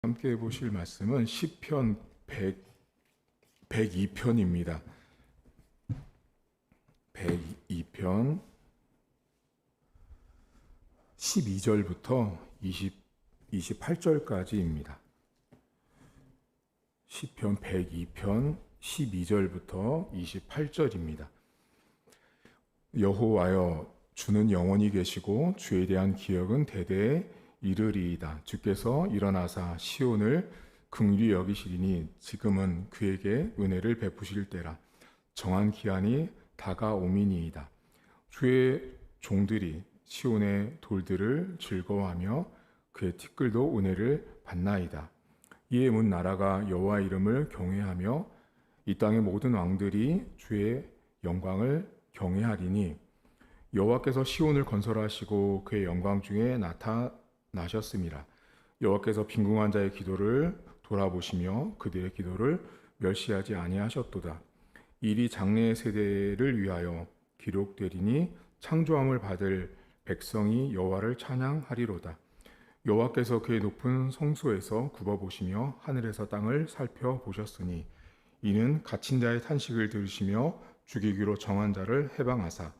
함께 보실 말씀은 시편 102편입니다. 102편 12절부터 28절까지입니다. 시편 102편 12절부터 28절입니다. 여호와여, 주는 영원히 계시고 주에 대한 기억은 대대에 이르리이다. 주께서 일어나사 시온을 긍휼히 여기시리니 지금은 그에게 은혜를 베푸실 때라. 정한 기한이 다가오미니이다. 주의 종들이 시온의 돌들을 즐거워하며 그의 티끌도 은혜를 받나이다. 이에 문 나라가 여호와 이름을 경외하며 이 땅의 모든 왕들이 주의 영광을 경외하리니 여호와께서 시온을 건설하시고 그의 영광 중에 나타나셨습니다. 여호와께서 빈궁한 자의 기도를 돌아보시며 그들의 기도를 멸시하지 아니하셨도다. 일이 장래 세대를 위하여 기록되리니 창조함을 받을 백성이 여호와를 찬양하리로다. 여호와께서 그의 높은 성소에서 굽어보시며 하늘에서 땅을 살펴보셨으니 이는 갇힌 자의 탄식을 들으시며 죽이기로 정한 자를 해방하사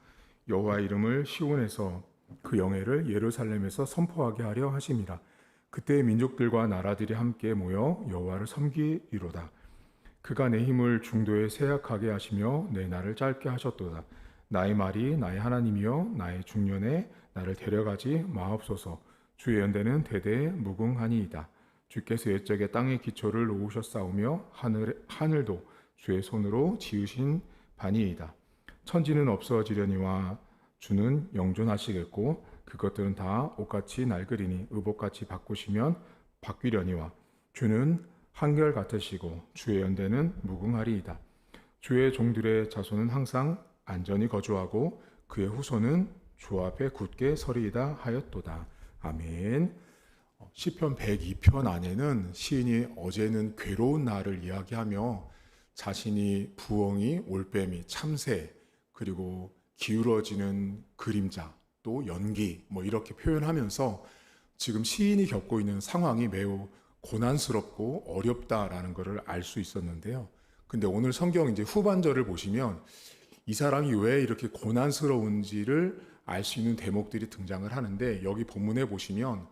여호와 이름을 시온에서 그 영예를 예루살렘에서 선포하게 하려 하심이라. 그때 민족들과 나라들이 함께 모여 여호와를 섬기리로다. 그가 내 힘을 중도에 쇠약하게 하시며 내 날을 짧게 하셨도다. 나의 말이 나의 하나님이여 나의 중년에 나를 데려가지 마옵소서. 주의 연대는 대대에 무궁하니이다. 주께서 옛적에 땅의 기초를 놓으셨사오며 하늘도 주의 손으로 지으신 바니이다. 천지는 없어지려니와 주는 영존하시겠고 그것들은 다 옷같이 낡으리니 의복같이 바꾸시면 바뀌려니와 주는 한결 같으시고 주의 연대는 무궁하리이다. 주의 종들의 자손은 항상 안전히 거주하고 그의 후손은 주 앞에 굳게 서리이다 하였도다. 아멘. 시편 102편 안에는 시인이 어제는 괴로운 날을 이야기하며 자신이 부엉이, 올빼미, 참새, 그리고 기울어지는 그림자, 또 연기 이렇게 표현하면서 지금 시인이 겪고 있는 상황이 매우 고난스럽고 어렵다라는 것을 알 수 있었는데요. 근데 오늘 성경 이제 후반절을 보시면 이 사람이 왜 이렇게 고난스러운지를 알 수 있는 대목들이 등장을 하는데, 여기 본문에 보시면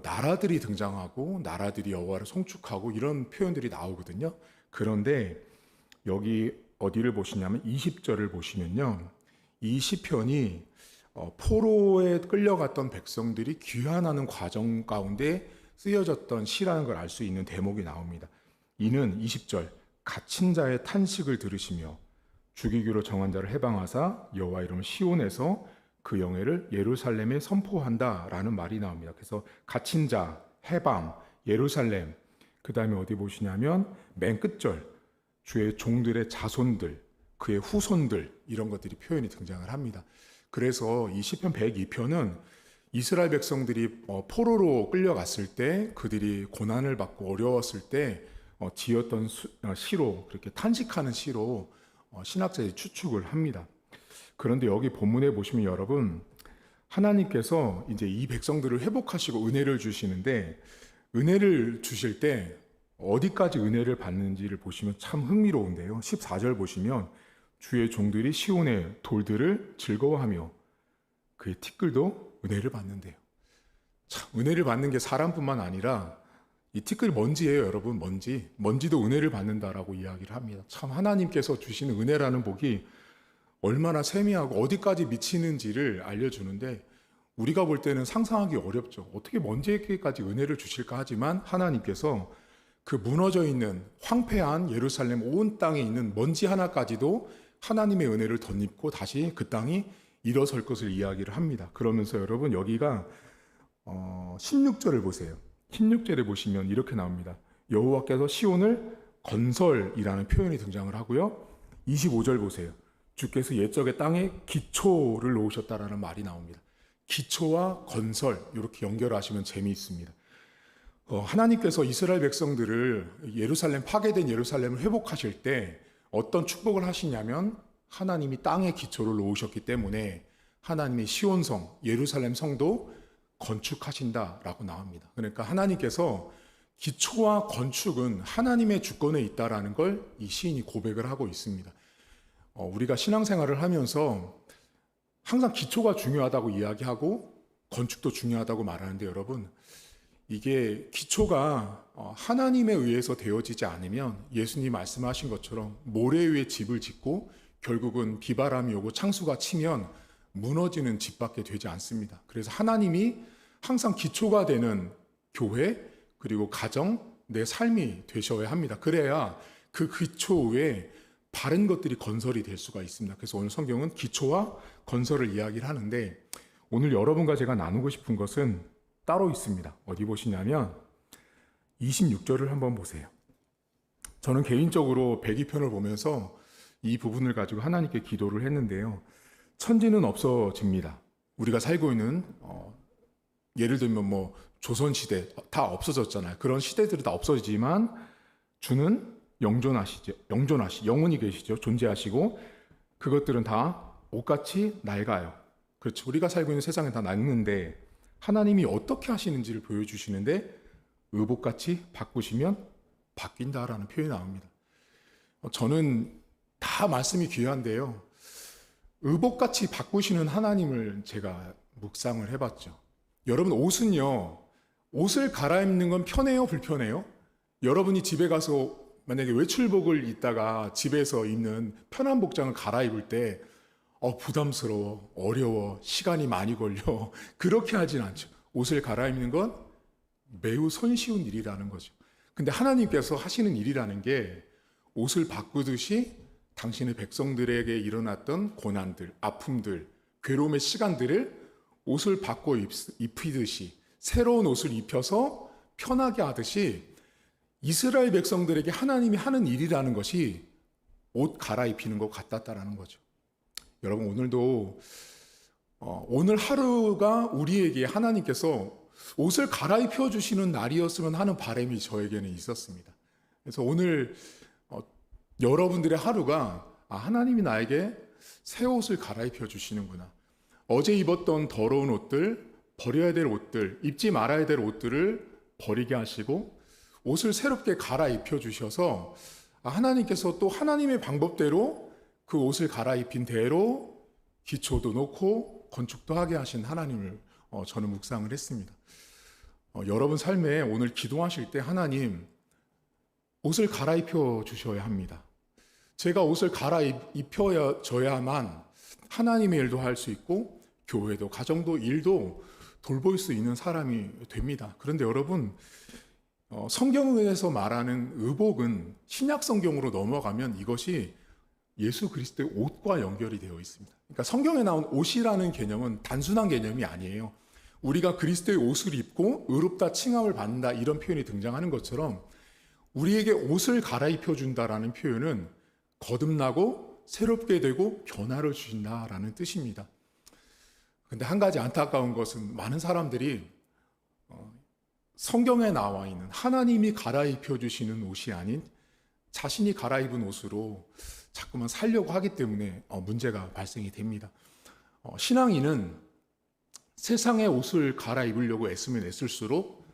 나라들이 등장하고 나라들이 여호와를 송축하고 이런 표현들이 나오거든요. 그런데 여기 어디를 보시냐면 20절을 보시면요, 이 시편이 포로에 끌려갔던 백성들이 귀환하는 과정 가운데 쓰여졌던 시라는 걸 알 수 있는 대목이 나옵니다. 이는 20절 갇힌 자의 탄식을 들으시며 죽이기로 정한 자를 해방하사 여호와 이름 시온에서 그 영예를 예루살렘에 선포한다라는 말이 나옵니다. 그래서 갇힌 자, 해방, 예루살렘, 그 다음에 어디 보시냐면 맨 끝절 주의 종들의 자손들, 그의 후손들, 이런 것들이 표현이 등장을 합니다. 그래서 이 시편 102편은 이스라엘 백성들이 포로로 끌려갔을 때, 그들이 고난을 받고 어려웠을 때 지었던 시로, 그렇게 탄식하는 시로 신학자들이 추측을 합니다. 그런데 여기 본문에 보시면 여러분, 하나님께서 이제 이 백성들을 회복하시고 은혜를 주시는데, 은혜를 주실 때 어디까지 은혜를 받는지를 보시면 참 흥미로운데요. 14절 보시면 주의 종들이 시온의 돌들을 즐거워하며 그의 티끌도 은혜를 받는데요. 참, 은혜를 받는 게 사람뿐만 아니라 이 티끌 먼지예요, 여러분. 먼지도 은혜를 받는다라고 이야기를 합니다. 참, 하나님께서 주시는 은혜라는 복이 얼마나 세미하고 어디까지 미치는지를 알려주는데, 우리가 볼 때는 상상하기 어렵죠. 어떻게 먼지에게까지 은혜를 주실까 하지만 하나님께서 그 무너져 있는 황폐한 예루살렘 온 땅에 있는 먼지 하나까지도 하나님의 은혜를 덧입고 다시 그 땅이 일어설 것을 이야기를 합니다. 그러면서 여러분, 여기가 16절을 보세요. 16절에 보시면 이렇게 나옵니다. 여호와께서 시온을 건설이라는 표현이 등장을 하고요. 25절 보세요. 주께서 옛적의 땅에 기초를 놓으셨다라는 말이 나옵니다. 기초와 건설, 이렇게 연결하시면 재미있습니다. 하나님께서 이스라엘 백성들을 파괴된 예루살렘을 회복하실 때 어떤 축복을 하시냐면, 하나님이 땅에 기초를 놓으셨기 때문에 하나님의 시온성, 예루살렘 성도 건축하신다라고 나옵니다. 그러니까 하나님께서 기초와 건축은 하나님의 주권에 있다라는 걸 이 시인이 고백을 하고 있습니다. 우리가 신앙생활을 하면서 항상 기초가 중요하다고 이야기하고 건축도 중요하다고 말하는데 여러분, 이게 기초가 하나님에 의해서 되어지지 않으면 예수님 말씀하신 것처럼 모래 위에 집을 짓고 결국은 비바람이 오고 창수가 치면 무너지는 집밖에 되지 않습니다. 그래서 하나님이 항상 기초가 되는 교회 그리고 가정, 내 삶이 되셔야 합니다. 그래야 그 기초 위에 바른 것들이 건설이 될 수가 있습니다. 그래서 오늘 성경은 기초와 건설을 이야기를 하는데 오늘 여러분과 제가 나누고 싶은 것은 따로 있습니다. 어디 보시냐면 26절을 한번 보세요. 저는 개인적으로 백이편을 보면서 이 부분을 가지고 하나님께 기도를 했는데요. 천지는 없어집니다. 우리가 살고 있는 예를 들면 뭐 조선시대 다 없어졌잖아요. 그런 시대들이 다 없어지지만 주는 영원히 계시죠. 존재하시고 그것들은 다 옷같이 낡아요. 그렇죠. 우리가 살고 있는 세상에 다 낡는데 하나님이 어떻게 하시는지를 보여주시는데 의복같이 바꾸시면 바뀐다라는 표현이 나옵니다. 저는 다 말씀이 귀한데요. 의복같이 바꾸시는 하나님을 제가 묵상을 해봤죠. 여러분 옷은요. 옷을 갈아입는 건 편해요? 불편해요? 여러분이 집에 가서 만약에 외출복을 입다가 집에서 입는 편한 복장을 갈아입을 때 부담스러워, 어려워, 시간이 많이 걸려 그렇게 하진 않죠. 옷을 갈아입는 건 매우 손쉬운 일이라는 거죠. 근데 하나님께서 하시는 일이라는 게 옷을 바꾸듯이 당신의 백성들에게 일어났던 고난들, 아픔들, 괴로움의 시간들을 옷을 바꿔 입히듯이 새로운 옷을 입혀서 편하게 하듯이 이스라엘 백성들에게 하나님이 하는 일이라는 것이 옷 갈아입히는 것 같았다라는 거죠. 여러분 오늘도 오늘 하루가 우리에게 하나님께서 옷을 갈아입혀 주시는 날이었으면 하는 바람이 저에게는 있었습니다. 그래서 오늘 여러분들의 하루가 하나님이 나에게 새 옷을 갈아입혀 주시는구나. 어제 입었던 더러운 옷들, 버려야 될 옷들, 입지 말아야 될 옷들을 버리게 하시고 옷을 새롭게 갈아입혀 주셔서 하나님께서 또 하나님의 방법대로 그 옷을 갈아입힌 대로 기초도 놓고 건축도 하게 하신 하나님을 저는 묵상을 했습니다. 여러분 삶에 오늘 기도하실 때 하나님 옷을 갈아입혀 주셔야 합니다. 제가 옷을 갈아입혀져야만 하나님의 일도 할 수 있고 교회도 가정도 일도 돌볼 수 있는 사람이 됩니다. 그런데 여러분 성경에서 말하는 의복은 신약 성경으로 넘어가면 이것이 예수 그리스도의 옷과 연결이 되어 있습니다. 그러니까 성경에 나온 옷이라는 개념은 단순한 개념이 아니에요. 우리가 그리스도의 옷을 입고 의롭다 칭함을 받는다 이런 표현이 등장하는 것처럼 우리에게 옷을 갈아입혀 준다라는 표현은 거듭나고 새롭게 되고 변화를 주신다라는 뜻입니다. 근데 한 가지 안타까운 것은 많은 사람들이 성경에 나와 있는 하나님이 갈아입혀 주시는 옷이 아닌 자신이 갈아입은 옷으로 자꾸만 살려고 하기 때문에 문제가 발생이 됩니다. 신앙인은 세상의 옷을 갈아입으려고 애쓰면 애쓸수록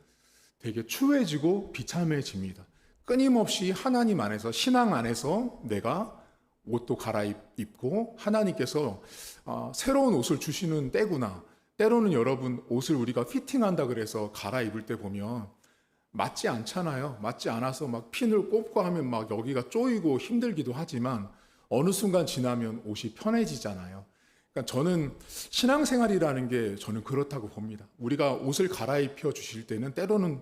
되게 추해지고 비참해집니다. 끊임없이 하나님 안에서 신앙 안에서 내가 옷도 갈아입고 하나님께서 새로운 옷을 주시는 때구나. 때로는 여러분 옷을 우리가 피팅한다 그래서 갈아입을 때 보면 맞지 않잖아요. 맞지 않아서 막 핀을 꼽고 하면 막 여기가 쪼이고 힘들기도 하지만 어느 순간 지나면 옷이 편해지잖아요. 그러니까 저는 신앙생활이라는 게 저는 그렇다고 봅니다. 우리가 옷을 갈아입혀 주실 때는 때로는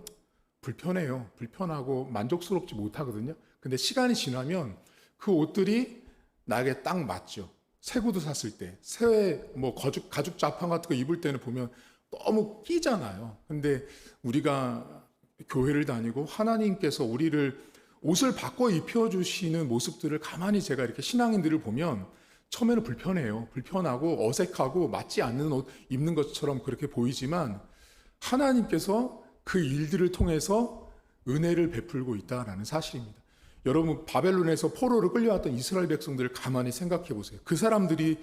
불편해요. 불편하고 만족스럽지 못하거든요. 근데 시간이 지나면 그 옷들이 나에게 딱 맞죠. 새 구두 샀을 때, 새 가죽 자판 같은 거 입을 때는 보면 너무 끼잖아요. 근데 우리가 교회를 다니고 하나님께서 우리를 옷을 바꿔 입혀주시는 모습들을 가만히 제가 이렇게 신앙인들을 보면 처음에는 불편해요. 불편하고 어색하고 맞지 않는 옷 입는 것처럼 그렇게 보이지만 하나님께서 그 일들을 통해서 은혜를 베풀고 있다라는 사실입니다. 여러분 바벨론에서 포로로 끌려왔던 이스라엘 백성들을 가만히 생각해 보세요. 그 사람들이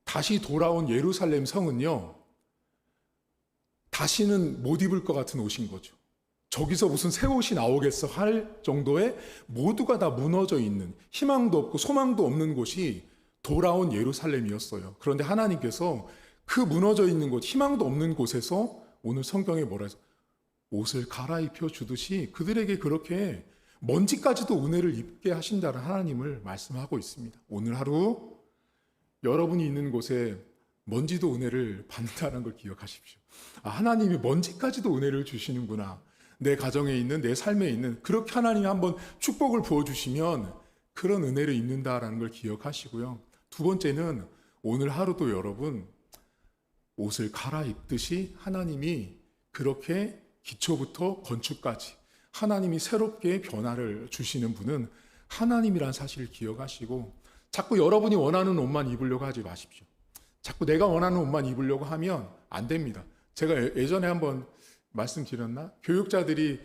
다시 돌아온 예루살렘 성은요. 다시는 못 입을 것 같은 옷인 거죠. 저기서 무슨 새 옷이 나오겠어 할 정도의 모두가 다 무너져 있는, 희망도 없고 소망도 없는 곳이 돌아온 예루살렘이었어요. 그런데 하나님께서 그 무너져 있는 곳, 희망도 없는 곳에서 오늘 성경에 뭐라 해서 옷을 갈아입혀 주듯이 그들에게 그렇게 먼지까지도 은혜를 입게 하신다는 하나님을 말씀하고 있습니다. 오늘 하루 여러분이 있는 곳에 먼지도 은혜를 받는다는 걸 기억하십시오. 하나님이 먼지까지도 은혜를 주시는구나. 내 가정에 있는, 내 삶에 있는, 그렇게 하나님이 한번 축복을 부어주시면 그런 은혜를 입는다라는 걸 기억하시고요. 두 번째는 오늘 하루도 여러분 옷을 갈아입듯이 하나님이 그렇게 기초부터 건축까지 하나님이 새롭게 변화를 주시는 분은 하나님이란 사실을 기억하시고, 자꾸 여러분이 원하는 옷만 입으려고 하지 마십시오. 자꾸 내가 원하는 옷만 입으려고 하면 안 됩니다. 제가 예전에 한번 말씀드렸나? 교육자들이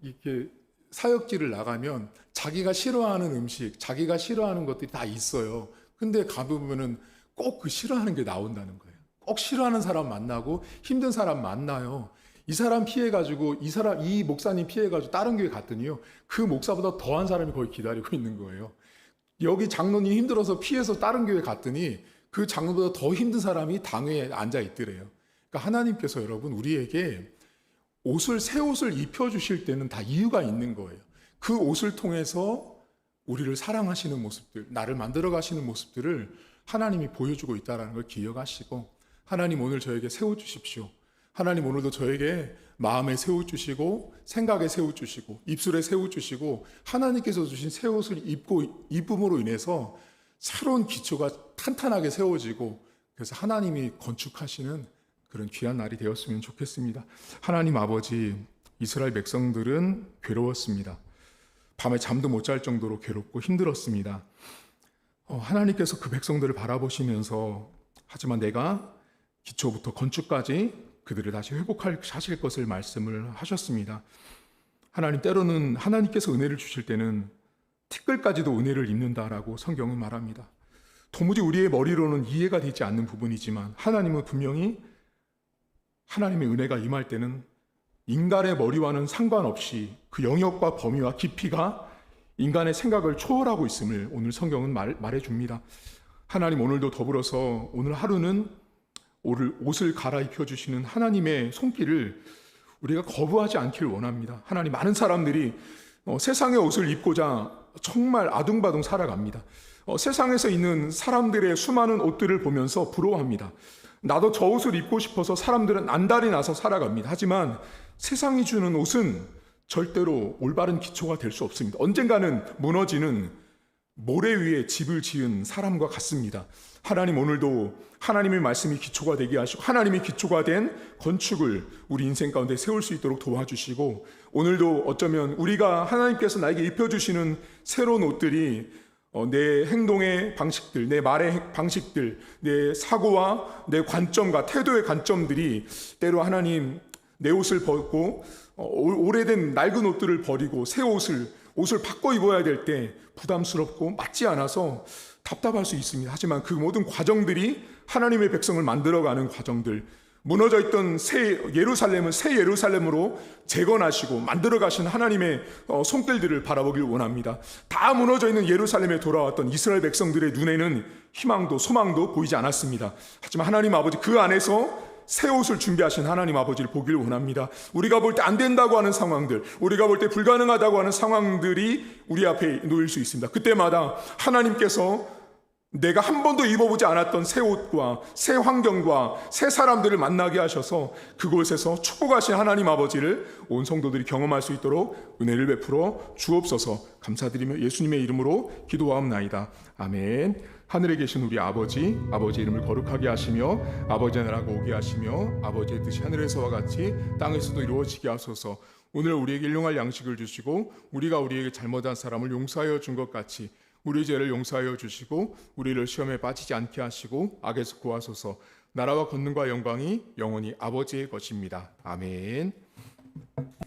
이렇게 사역지를 나가면 자기가 싫어하는 음식, 자기가 싫어하는 것들이 다 있어요. 근데 가보면은 꼭 그 싫어하는 게 나온다는 거예요. 꼭 싫어하는 사람 만나고 힘든 사람 만나요. 이 사람 피해가지고 이 목사님 피해가지고 다른 교회 갔더니요, 그 목사보다 더한 사람이 거기 기다리고 있는 거예요. 여기 장로님 힘들어서 피해서 다른 교회 갔더니 그 장로보다 더 힘든 사람이 당회에 앉아 있더래요. 그러니까 하나님께서 여러분 우리에게 새 옷을 입혀주실 때는 다 이유가 있는 거예요. 그 옷을 통해서 우리를 사랑하시는 모습들, 나를 만들어 가시는 모습들을 하나님이 보여주고 있다는 걸 기억하시고, 하나님 오늘 저에게 새 옷 주십시오. 하나님 오늘도 저에게 마음에 새 옷 주시고, 생각에 새 옷 주시고, 입술에 새 옷 주시고, 하나님께서 주신 새 옷을 입음으로 인해서 새로운 기초가 탄탄하게 세워지고, 그래서 하나님이 건축하시는 그런 귀한 날이 되었으면 좋겠습니다. 하나님 아버지, 이스라엘 백성들은 괴로웠습니다. 밤에 잠도 못 잘 정도로 괴롭고 힘들었습니다. 하나님께서 그 백성들을 바라보시면서 하지만 내가 기초부터 건축까지 그들을 다시 회복하실 것을 말씀을 하셨습니다. 하나님, 때로는 하나님께서 은혜를 주실 때는 티끌까지도 은혜를 입는다라고 성경은 말합니다. 도무지 우리의 머리로는 이해가 되지 않는 부분이지만 하나님은 분명히 하나님의 은혜가 임할 때는 인간의 머리와는 상관없이 그 영역과 범위와 깊이가 인간의 생각을 초월하고 있음을 오늘 성경은 말해줍니다. 하나님, 오늘도 더불어서 오늘 하루는 옷을 갈아입혀 주시는 하나님의 손길을 우리가 거부하지 않기를 원합니다. 하나님, 많은 사람들이 세상의 옷을 입고자 정말 아둥바둥 살아갑니다. 세상에서 있는 사람들의 수많은 옷들을 보면서 부러워합니다. 나도 저 옷을 입고 싶어서 사람들은 안달이 나서 살아갑니다. 하지만 세상이 주는 옷은 절대로 올바른 기초가 될 수 없습니다. 언젠가는 무너지는 모래 위에 집을 지은 사람과 같습니다. 하나님, 오늘도 하나님의 말씀이 기초가 되게 하시고 하나님의 기초가 된 건축을 우리 인생 가운데 세울 수 있도록 도와주시고, 오늘도 어쩌면 우리가 하나님께서 나에게 입혀주시는 새로운 옷들이 내 행동의 방식들, 내 말의 방식들, 내 사고와 내 관점과 태도의 관점들이 때로 하나님 내 옷을 벗고 오래된 낡은 옷들을 버리고 새 옷을 바꿔 입어야 될 때 부담스럽고 맞지 않아서 답답할 수 있습니다. 하지만 그 모든 과정들이 하나님의 백성을 만들어가는 과정들, 무너져 있던 새 예루살렘은 새 예루살렘으로 재건하시고 만들어가신 하나님의 손길들을 바라보길 원합니다. 다 무너져 있는 예루살렘에 돌아왔던 이스라엘 백성들의 눈에는 희망도 소망도 보이지 않았습니다. 하지만 하나님 아버지, 그 안에서 새 옷을 준비하신 하나님 아버지를 보길 원합니다. 우리가 볼 때 안 된다고 하는 상황들, 우리가 볼 때 불가능하다고 하는 상황들이 우리 앞에 놓일 수 있습니다. 그때마다 하나님께서 내가 한 번도 입어보지 않았던 새 옷과 새 환경과 새 사람들을 만나게 하셔서 그곳에서 축복하신 하나님 아버지를 온 성도들이 경험할 수 있도록 은혜를 베풀어 주옵소서. 감사드리며 예수님의 이름으로 기도하옵나이다. 아멘. 하늘에 계신 우리 아버지, 아버지의 이름을 거룩하게 하시며 아버지의 나라가 오게 하시며 아버지의 뜻이 하늘에서와 같이 땅에서도 이루어지게 하소서. 오늘 우리에게 일용할 양식을 주시고 우리가 우리에게 잘못한 사람을 용서하여 준 것 같이 우리 죄를 용서하여 주시고 우리를 시험에 빠지지 않게 하시고 악에서 구하소서. 나라와 권능과 영광이 영원히 아버지의 것입니다. 아멘.